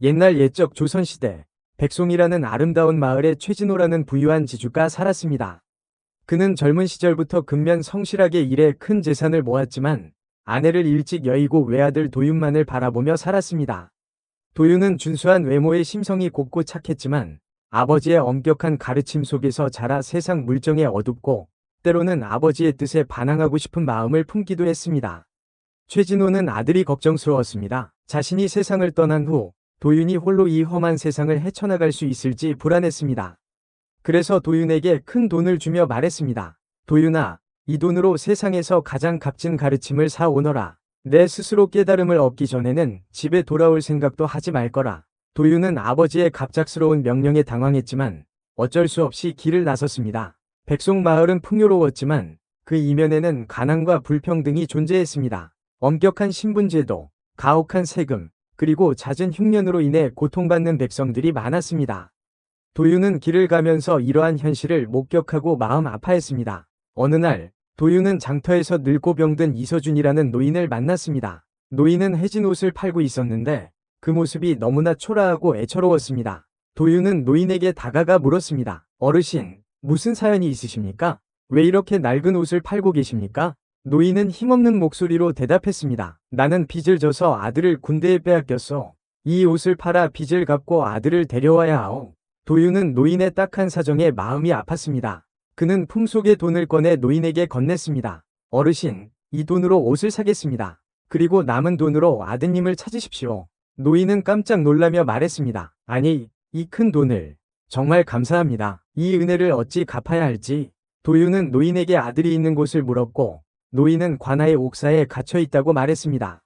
옛날 옛적 조선시대 백송이라는 아름다운 마을에 최진호라는 부유한 지주가 살았습니다. 그는 젊은 시절부터 근면 성실하게 일해 큰 재산을 모았지만 아내를 일찍 여의고 외아들 도윤만을 바라보며 살았습니다. 도윤은 준수한 외모에 심성이 곱고 착했지만 아버지의 엄격한 가르침 속에서 자라 세상 물정에 어둡고 때로는 아버지의 뜻에 반항하고 싶은 마음을 품기도 했습니다. 최진호는 아들이 걱정스러웠습니다. 자신이 세상을 떠난 후 도윤이 홀로 이 험한 세상을 헤쳐나갈 수 있을지 불안했습니다. 그래서 도윤에게 큰 돈을 주며 말했습니다. 도윤아, 이 돈으로 세상에서 가장 값진 가르침을 사 오너라. 내 스스로 깨달음을 얻기 전에는 집에 돌아올 생각도 하지 말 거라. 도윤은 아버지의 갑작스러운 명령에 당황했지만 어쩔 수 없이 길을 나섰습니다. 백송 마을은 풍요로웠지만 그 이면에는 가난과 불평등이 존재했습니다. 엄격한 신분제도, 가혹한 세금, 그리고 잦은 흉년으로 인해 고통받는 백성들이 많았습니다. 도윤은 길을 가면서 이러한 현실을 목격하고 마음 아파했습니다. 어느 날 도윤은 장터에서 늙고 병든 이서준이라는 노인을 만났습니다. 노인은 해진 옷을 팔고 있었는데 그 모습이 너무나 초라하고 애처로웠습니다. 도윤은 노인에게 다가가 물었습니다. 어르신, 무슨 사연이 있으십니까? 왜 이렇게 낡은 옷을 팔고 계십니까? 노인은 힘없는 목소리로 대답했습니다. 나는 빚을 져서 아들을 군대에 빼앗겼어. 이 옷을 팔아 빚을 갚고 아들을 데려와야 하오. 도윤은 노인의 딱한 사정에 마음이 아팠습니다. 그는 품속에 돈을 꺼내 노인에게 건넸습니다. 어르신, 이 돈으로 옷을 사겠습니다. 그리고 남은 돈으로 아드님을 찾으십시오. 노인은 깜짝 놀라며 말했습니다. 아니, 이 큰 돈을. 정말 감사합니다. 이 은혜를 어찌 갚아야 할지. 도윤은 노인에게 아들이 있는 곳을 물었고 노인은 관아의 옥사에 갇혀 있다고 말했습니다.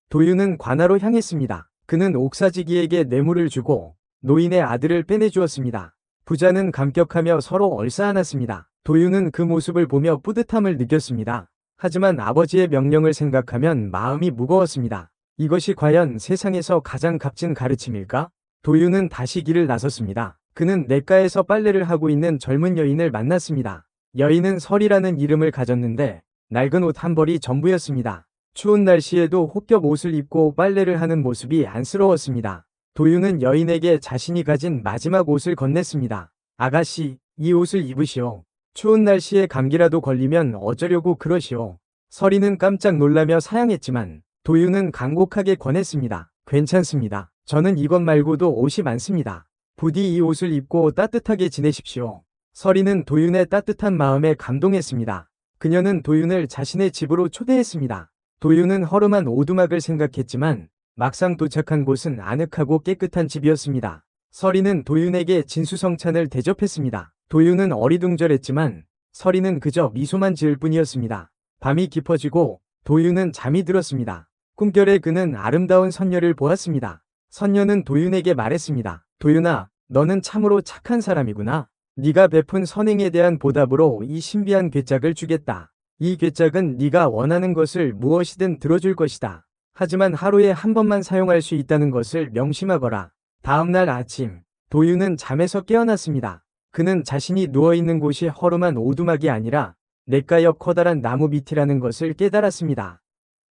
도윤은 관아로 향했습니다. 그는 옥사지기에게 뇌물을 주고 노인의 아들을 빼내주었습니다. 부자는 감격하며 서로 얼싸안았습니다. 도윤은 그 모습을 보며 뿌듯함을 느꼈습니다. 하지만 아버지의 명령을 생각하면 마음이 무거웠습니다. 이것이 과연 세상에서 가장 값진 가르침일까? 도윤은 다시 길을 나섰습니다. 그는 냇가에서 빨래를 하고 있는 젊은 여인을 만났습니다. 여인은 설이라는 이름을 가졌는데 낡은 옷 한 벌이 전부였습니다. 추운 날씨에도 혹겹 옷을 입고 빨래를 하는 모습이 안쓰러웠습니다. 도윤은 여인에게 자신이 가진 마지막 옷을 건넸습니다. 아가씨, 이 옷을 입으시오. 추운 날씨에 감기라도 걸리면 어쩌려고 그러시오. 설이는 깜짝 놀라며 사양했지만 도윤은 간곡하게 권했습니다. 괜찮습니다. 저는 이것 말고도 옷이 많습니다. 부디 이 옷을 입고 따뜻하게 지내십시오. 설이는 도윤의 따뜻한 마음에 감동했습니다. 그녀는 도윤을 자신의 집으로 초대했습니다. 도윤은 허름한 오두막을 생각했지만 막상 도착한 곳은 아늑하고 깨끗한 집이었습니다. 설이는 도윤에게 진수성찬을 대접했습니다. 도윤은 어리둥절했지만 설이는 그저 미소만 지을 뿐이었습니다. 밤이 깊어지고 도윤은 잠이 들었습니다. 꿈결에 그는 아름다운 선녀를 보았습니다. 선녀는 도윤에게 말했습니다. 도윤아, 너는 참으로 착한 사람이구나. 네가 베푼 선행에 대한 보답으로 이 신비한 괴짝을 주겠다. 이 괴짝은 네가 원하는 것을 무엇이든 들어줄 것이다. 하지만 하루에 한 번만 사용할 수 있다는 것을 명심하거라. 다음날 아침, 도윤은 잠에서 깨어났습니다. 그는 자신이 누워있는 곳이 허름한 오두막이 아니라 냇가 옆 커다란 나무 밑이라는 것을 깨달았습니다.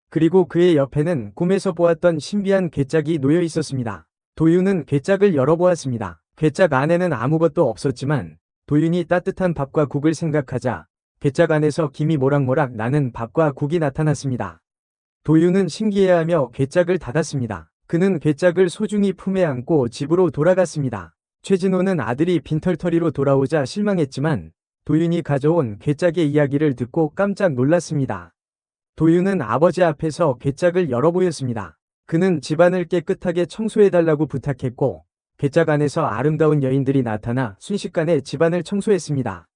그리고 그의 옆에는 꿈에서 보았던 신비한 괴짝이 놓여 있었습니다. 도윤은 괴짝을 열어보았습니다. 괴짝 안에는 아무것도 없었지만 도윤이 따뜻한 밥과 국을 생각하자 괴짝 안에서 김이 모락모락 나는 밥과 국이 나타났습니다. 도윤은 신기해하며 괴짝을 닫았습니다. 그는 괴짝을 소중히 품에 안고 집으로 돌아갔습니다. 최진호는 아들이 빈털터리로 돌아오자 실망했지만 도윤이 가져온 괴짝의 이야기를 듣고 깜짝 놀랐습니다. 도윤은 아버지 앞에서 괴짝을 열어보였습니다. 그는 집안을 깨끗하게 청소해달라고 부탁했고 괴짝 안에서 아름다운 여인들이 나타나 순식간에 집안을 청소했습니다.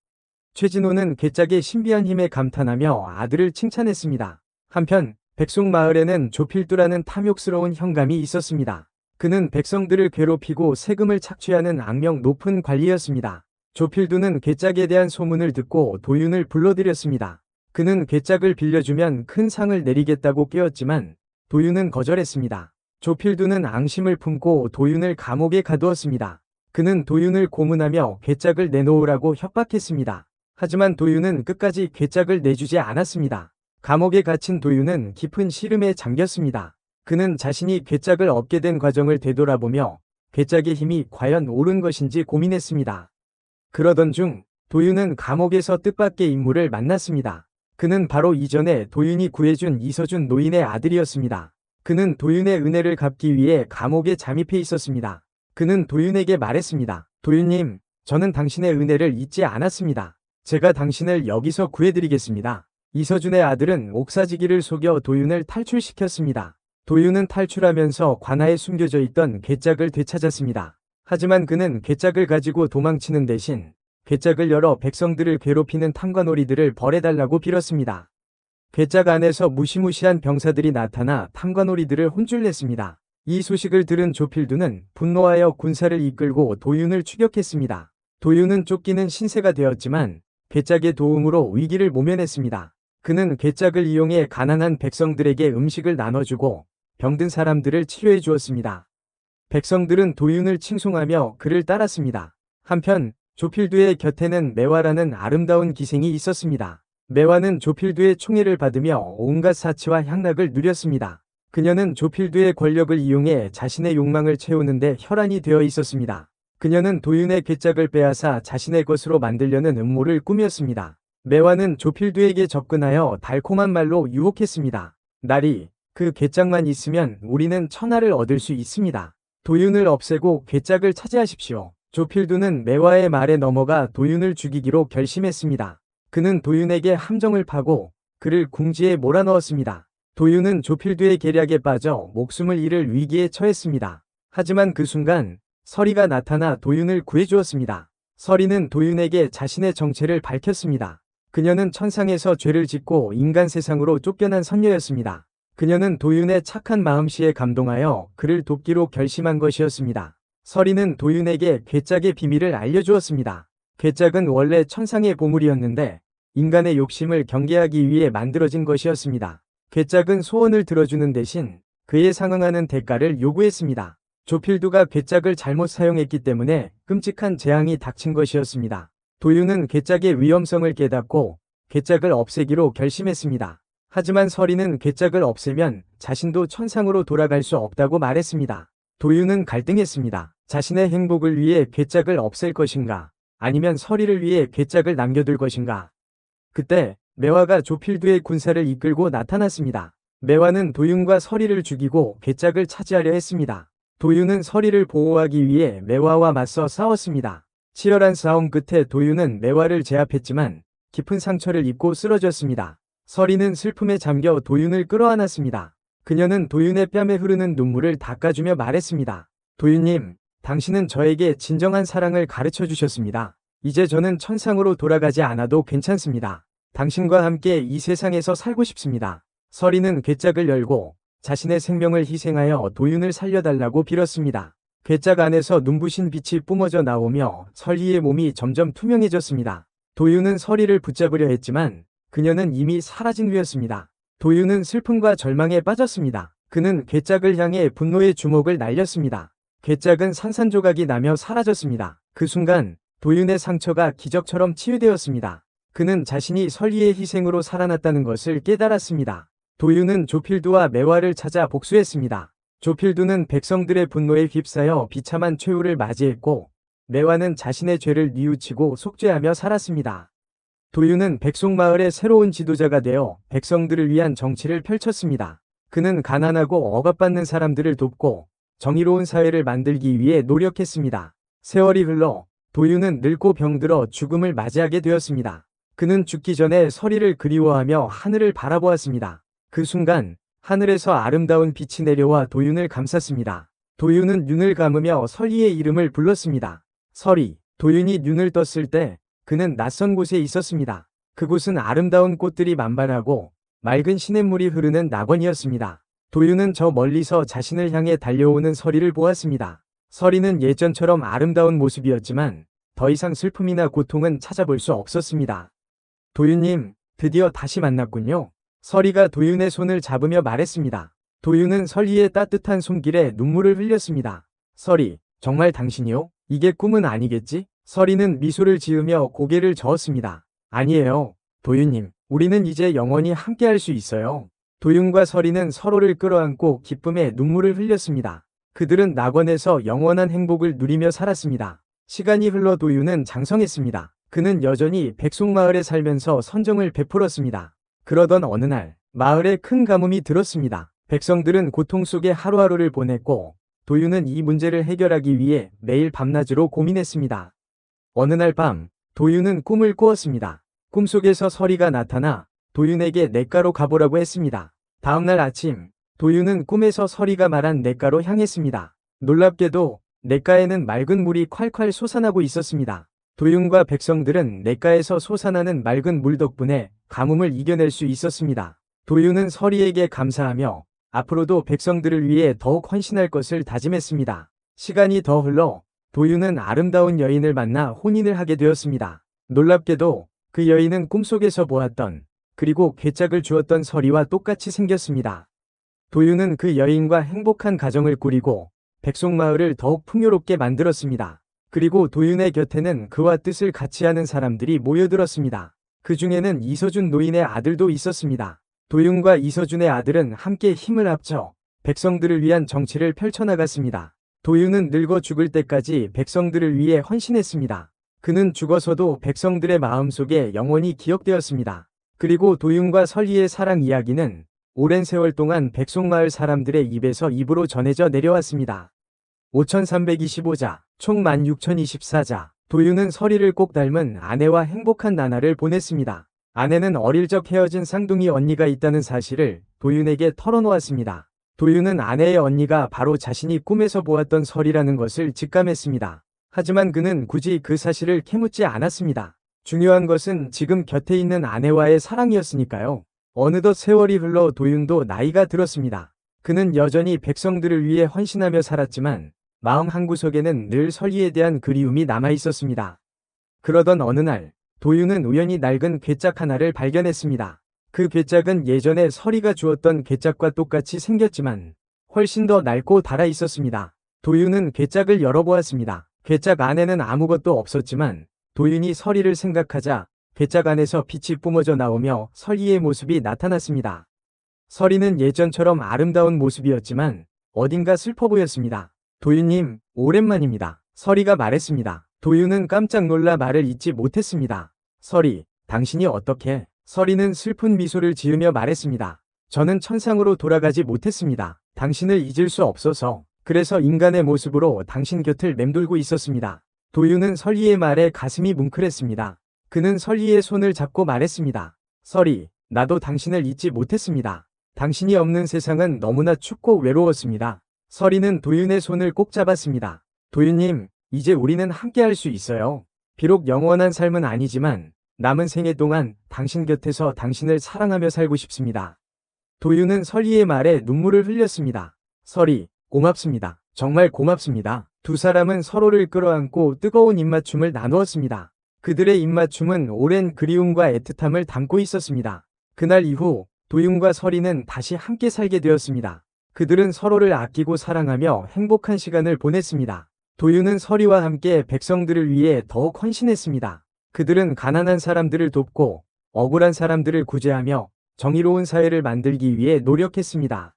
최진호는 괴짝의 신비한 힘에 감탄하며 아들을 칭찬했습니다. 한편 백송 마을에는 조필두라는 탐욕스러운 형감이 있었습니다. 그는 백성들을 괴롭히고 세금을 착취하는 악명 높은 관리였습니다. 조필두는 괴짝에 대한 소문을 듣고 도윤을 불러들였습니다. 그는 괴짝을 빌려주면 큰 상을 내리겠다고 깨웠지만 도윤은 거절했습니다. 조필두는 앙심을 품고 도윤을 감옥에 가두었습니다. 그는 도윤을 고문하며 괴짝을 내놓으라고 협박했습니다. 하지만 도윤은 끝까지 괴짝을 내주지 않았습니다. 감옥에 갇힌 도윤은 깊은 시름에 잠겼습니다. 그는 자신이 괴짝을 얻게 된 과정을 되돌아보며 괴짝의 힘이 과연 옳은 것인지 고민했습니다. 그러던 중 도윤은 감옥에서 뜻밖의 인물을 만났습니다. 그는 바로 이전에 도윤이 구해준 이서준 노인의 아들이었습니다. 그는 도윤의 은혜를 갚기 위해 감옥에 잠입해 있었습니다. 그는 도윤에게 말했습니다. 도윤님, 저는 당신의 은혜를 잊지 않았습니다. 제가 당신을 여기서 구해드리겠습니다. 이서준의 아들은 옥사지기를 속여 도윤을 탈출시켰습니다. 도윤은 탈출하면서 관아에 숨겨져 있던 괴짝을 되찾았습니다. 하지만 그는 괴짝을 가지고 도망치는 대신 괴짝을 열어 백성들을 괴롭히는 탐관오리들을 벌해달라고 빌었습니다. 괴짝 안에서 무시무시한 병사들이 나타나 탐관오리들을 혼쭐냈습니다. 이 소식을 들은 조필두는 분노하여 군사를 이끌고 도윤을 추격했습니다. 도윤은 쫓기는 신세가 되었지만 괴짝의 도움으로 위기를 모면했습니다. 그는 괴짝을 이용해 가난한 백성들에게 음식을 나눠주고 병든 사람들을 치료해 주었습니다. 백성들은 도윤을 칭송하며 그를 따랐습니다. 한편 조필두의 곁에는 매화라는 아름다운 기생이 있었습니다. 매화는 조필두의 총애를 받으며 온갖 사치와 향락을 누렸습니다. 그녀는 조필두의 권력을 이용해 자신의 욕망을 채우는데 혈안이 되어 있었습니다. 그녀는 도윤의 괴짝을 빼앗아 자신의 것으로 만들려는 음모를 꾸몄습니다. 매화는 조필두에게 접근하여 달콤한 말로 유혹했습니다. 나리, 그 괴짝만 있으면 우리는 천하를 얻을 수 있습니다. 도윤을 없애고 괴짝을 차지하십시오. 조필두는 매화의 말에 넘어가 도윤을 죽이기로 결심했습니다. 그는 도윤에게 함정을 파고 그를 궁지에 몰아넣었습니다. 도윤은 조필두의 계략에 빠져 목숨을 잃을 위기에 처했습니다. 하지만 그 순간 서리가 나타나 도윤을 구해주었습니다. 서리는 도윤에게 자신의 정체를 밝혔습니다. 그녀는 천상에서 죄를 짓고 인간 세상으로 쫓겨난 선녀였습니다. 그녀는 도윤의 착한 마음씨에 감동하여 그를 돕기로 결심한 것이었습니다. 서리는 도윤에게 괴짝의 비밀을 알려주었습니다. 괴짝은 원래 천상의 보물이었는데 인간의 욕심을 경계하기 위해 만들어진 것이었습니다. 괴짝은 소원을 들어주는 대신 그에 상응하는 대가를 요구했습니다. 조필두가 괴짝을 잘못 사용했기 때문에 끔찍한 재앙이 닥친 것이었습니다. 도윤은 괴짝의 위험성을 깨닫고 괴짝을 없애기로 결심했습니다. 하지만 서리는 괴짝을 없애면 자신도 천상으로 돌아갈 수 없다고 말했습니다. 도윤은 갈등했습니다. 자신의 행복을 위해 괴짝을 없앨 것인가, 아니면 서리를 위해 괴짝을 남겨둘 것인가. 그때 매화가 조필두의 군사를 이끌고 나타났습니다. 매화는 도윤과 서리를 죽이고 괴짝을 차지하려 했습니다. 도윤은 서리를 보호하기 위해 매화와 맞서 싸웠습니다. 치열한 싸움 끝에 도윤은 매화를 제압했지만 깊은 상처를 입고 쓰러졌습니다. 서리는 슬픔에 잠겨 도윤을 끌어안았습니다. 그녀는 도윤의 뺨에 흐르는 눈물을 닦아주며 말했습니다. 도윤님, 당신은 저에게 진정한 사랑을 가르쳐 주셨습니다. 이제 저는 천상으로 돌아가지 않아도 괜찮습니다. 당신과 함께 이 세상에서 살고 싶습니다. 서리는 괴짝을 열고 자신의 생명을 희생하여 도윤을 살려달라고 빌었습니다. 괴짝 안에서 눈부신 빛이 뿜어져 나오며 서리의 몸이 점점 투명해졌습니다. 도윤은 서리를 붙잡으려 했지만 그녀는 이미 사라진 후였습니다. 도윤은 슬픔과 절망에 빠졌습니다. 그는 괴짝을 향해 분노의 주먹을 날렸습니다. 괴짝은 산산조각이 나며 사라졌습니다. 그 순간 도윤의 상처가 기적처럼 치유되었습니다. 그는 자신이 서리의 희생으로 살아났다는 것을 깨달았습니다. 도윤은 조필두와 매화를 찾아 복수했습니다. 조필두는 백성들의 분노에 휩싸여 비참한 최후를 맞이했고 매화는 자신의 죄를 뉘우치고 속죄하며 살았습니다. 도윤은 백송마을의 새로운 지도자가 되어 백성들을 위한 정치를 펼쳤습니다. 그는 가난하고 억압받는 사람들을 돕고 정의로운 사회를 만들기 위해 노력했습니다. 세월이 흘러 도윤은 늙고 병들어 죽음을 맞이하게 되었습니다. 그는 죽기 전에 서리를 그리워하며 하늘을 바라보았습니다. 그 순간 하늘에서 아름다운 빛이 내려와 도윤을 감쌌습니다. 도윤은 눈을 감으며 서리의 이름을 불렀습니다. 서리. 도윤이 눈을 떴을 때 그는 낯선 곳에 있었습니다. 그곳은 아름다운 꽃들이 만발하고 맑은 시냇물이 흐르는 낙원이었습니다. 도윤은 저 멀리서 자신을 향해 달려오는 서리를 보았습니다. 서리는 예전처럼 아름다운 모습이었지만 더 이상 슬픔이나 고통은 찾아볼 수 없었습니다. 도윤님, 드디어 다시 만났군요. 서리가 도윤의 손을 잡으며 말했습니다. 도윤은 서리의 따뜻한 손길에 눈물을 흘렸습니다. 서리, 정말 당신이요? 이게 꿈은 아니겠지? 서리는 미소를 지으며 고개를 저었습니다. 아니에요. 도윤님, 우리는 이제 영원히 함께할 수 있어요. 도윤과 설이는 서로를 끌어안고 기쁨의 눈물을 흘렸습니다. 그들은 낙원에서 영원한 행복을 누리며 살았습니다. 시간이 흘러 도윤은 장성했습니다. 그는 여전히 백송마을에 살면서 선정을 베풀었습니다. 그러던 어느 날 마을에 큰 가뭄이 들었습니다. 백성들은 고통 속에 하루하루를 보냈고 도윤은 이 문제를 해결하기 위해 매일 밤낮으로 고민했습니다. 어느 날 밤 도윤은 꿈을 꾸었습니다. 꿈속에서 설이가 나타나 도윤에게 냇가로 가보라고 했습니다. 다음날 아침 도윤은 꿈에서 설이가 말한 냇가로 향했습니다. 놀랍게도 냇가에는 맑은 물이 콸콸 솟아나고 있었습니다. 도윤과 백성들은 냇가에서 솟아나는 맑은 물 덕분에 가뭄을 이겨낼 수 있었습니다. 도윤은 설이에게 감사하며 앞으로도 백성들을 위해 더욱 헌신할 것을 다짐했습니다. 시간이 더 흘러 도윤은 아름다운 여인을 만나 혼인을 하게 되었습니다. 놀랍게도 그 여인은 꿈속에서 보았던 그리고 괴짝을 주었던 설이와 똑같이 생겼습니다. 도윤은 그 여인과 행복한 가정을 꾸리고 백송마을을 더욱 풍요롭게 만들었습니다. 그리고 도윤의 곁에는 그와 뜻을 같이 하는 사람들이 모여들었습니다. 그 중에는 이서준 노인의 아들도 있었습니다. 도윤과 이서준의 아들은 함께 힘을 합쳐 백성들을 위한 정치를 펼쳐나갔습니다. 도윤은 늙어 죽을 때까지 백성들을 위해 헌신했습니다. 그는 죽어서도 백성들의 마음속에 영원히 기억되었습니다. 그리고 도윤과 설이의 사랑 이야기는 오랜 세월 동안 백송마을 사람들의 입에서 입으로 전해져 내려왔습니다. 5325자, 총 16,024자. 도윤은 설이를 꼭 닮은 아내와 행복한 나날을 보냈습니다. 아내는 어릴 적 헤어진 쌍둥이 언니가 있다는 사실을 도윤에게 털어놓았습니다. 도윤은 아내의 언니가 바로 자신이 꿈에서 보았던 설이라는 것을 직감했습니다. 하지만 그는 굳이 그 사실을 캐묻지 않았습니다. 중요한 것은 지금 곁에 있는 아내와의 사랑이었으니까요. 어느덧 세월이 흘러 도윤도 나이가 들었습니다. 그는 여전히 백성들을 위해 헌신하며 살았지만 마음 한구석에는 늘 설이에 대한 그리움이 남아 있었습니다. 그러던 어느 날 도윤은 우연히 낡은 괴짝 하나를 발견했습니다. 그 괴짝은 예전에 설이가 주었던 괴짝과 똑같이 생겼지만 훨씬 더 낡고 달아 있었습니다. 도윤은 괴짝을 열어보았습니다. 괴짝 안에는 아무것도 없었지만 도윤이 설이를 생각하자 괴짝 안에서 빛이 뿜어져 나오며 설이의 모습이 나타났습니다. 설이는 예전처럼 아름다운 모습이었지만 어딘가 슬퍼 보였습니다. 도윤님, 오랜만입니다. 설이가 말했습니다. 도윤은 깜짝 놀라 말을 잇지 못했습니다. 설이, 당신이 어떻게? 설이는 슬픈 미소를 지으며 말했습니다. 저는 천상으로 돌아가지 못했습니다. 당신을 잊을 수 없어서. 그래서 인간의 모습으로 당신 곁을 맴돌고 있었습니다. 도윤은 설이의 말에 가슴이 뭉클했습니다. 그는 설이의 손을 잡고 말했습니다. 설이, 나도 당신을 잊지 못했습니다. 당신이 없는 세상은 너무나 춥고 외로웠습니다. 설이는 도윤의 손을 꼭 잡았습니다. 도윤님, 이제 우리는 함께할 수 있어요. 비록 영원한 삶은 아니지만 남은 생애 동안 당신 곁에서 당신을 사랑하며 살고 싶습니다. 도윤은 설이의 말에 눈물을 흘렸습니다. 설이, 고맙습니다. 정말 고맙습니다. 두 사람은 서로를 끌어안고 뜨거운 입맞춤을 나누었습니다. 그들의 입맞춤은 오랜 그리움과 애틋함을 담고 있었습니다. 그날 이후 도윤과 설이는 다시 함께 살게 되었습니다. 그들은 서로를 아끼고 사랑하며 행복한 시간을 보냈습니다. 도윤은 설이와 함께 백성들을 위해 더욱 헌신했습니다. 그들은 가난한 사람들을 돕고 억울한 사람들을 구제하며 정의로운 사회를 만들기 위해 노력했습니다.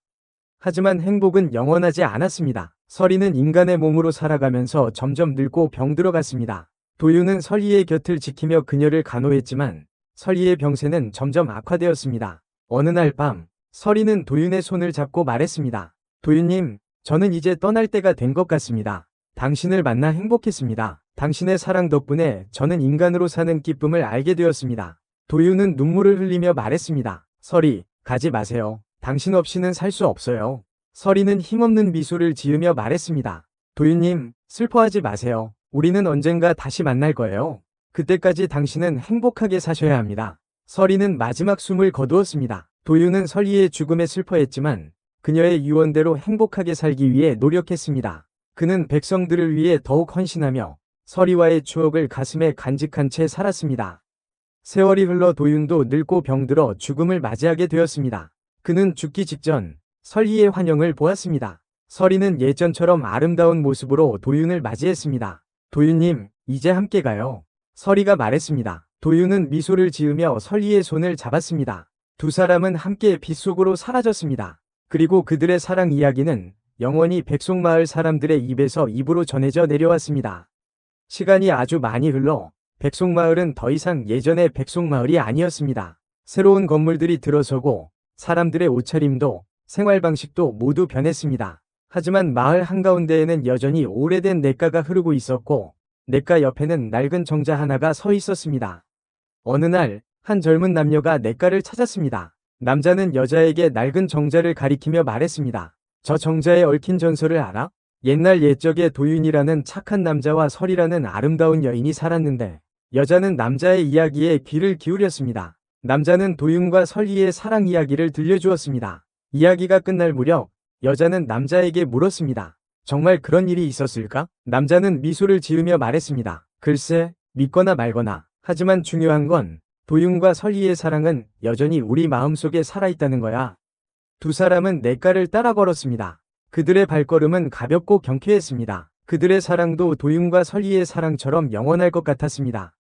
하지만 행복은 영원하지 않았습니다. 설이는 인간의 몸으로 살아가면서 점점 늙고 병들어갔습니다. 도윤은 설이의 곁을 지키며 그녀를 간호했지만 설이의 병세는 점점 악화되었습니다. 어느 날 밤, 설이는 도윤의 손을 잡고 말했습니다. 도윤님, 저는 이제 떠날 때가 된 것 같습니다. 당신을 만나 행복했습니다. 당신의 사랑 덕분에 저는 인간으로 사는 기쁨을 알게 되었습니다. 도윤은 눈물을 흘리며 말했습니다. 설이, 가지 마세요. 당신 없이는 살 수 없어요. 설이는 힘없는 미소를 지으며 말했습니다. 도윤님, 슬퍼하지 마세요. 우리는 언젠가 다시 만날 거예요. 그때까지 당신은 행복하게 사셔야 합니다. 설이는 마지막 숨을 거두었습니다. 도윤은 설이의 죽음에 슬퍼했지만 그녀의 유언대로 행복하게 살기 위해 노력했습니다. 그는 백성들을 위해 더욱 헌신하며 설이와의 추억을 가슴에 간직한 채 살았습니다. 세월이 흘러 도윤도 늙고 병들어 죽음을 맞이하게 되었습니다. 그는 죽기 직전 설이의 환영을 보았습니다. 설이는 예전처럼 아름다운 모습으로 도윤을 맞이했습니다. 도윤님, 이제 함께 가요. 설이가 말했습니다. 도윤은 미소를 지으며 설이의 손을 잡았습니다. 두 사람은 함께 빗속으로 사라졌습니다. 그리고 그들의 사랑 이야기는 영원히 백송마을 사람들의 입에서 입으로 전해져 내려왔습니다. 시간이 아주 많이 흘러 백송마을은 더 이상 예전의 백송마을이 아니었습니다. 새로운 건물들이 들어서고 사람들의 옷차림도 생활 방식도 모두 변했습니다. 하지만 마을 한가운데에는 여전히 오래된 냇가가 흐르고 있었고 냇가 옆에는 낡은 정자 하나가 서 있었습니다. 어느 날 한 젊은 남녀가 냇가를 찾았습니다. 남자는 여자에게 낡은 정자를 가리키며 말했습니다. 저 정자에 얽힌 전설을 알아? 옛날 옛적에 도윤이라는 착한 남자와 설이라는 아름다운 여인이 살았는데 여자는 남자의 이야기에 귀를 기울였습니다. 남자는 도윤과 설이의 사랑 이야기를 들려주었습니다. 이야기가 끝날 무렵 여자는 남자에게 물었습니다. 정말 그런 일이 있었을까? 남자는 미소를 지으며 말했습니다. 글쎄, 믿거나 말거나. 하지만 중요한 건 도윤과 설이의 사랑은 여전히 우리 마음속에 살아있다는 거야. 두 사람은 냇가를 따라 걸었습니다. 그들의 발걸음은 가볍고 경쾌했습니다. 그들의 사랑도 도윤과 설이의 사랑처럼 영원할 것 같았습니다.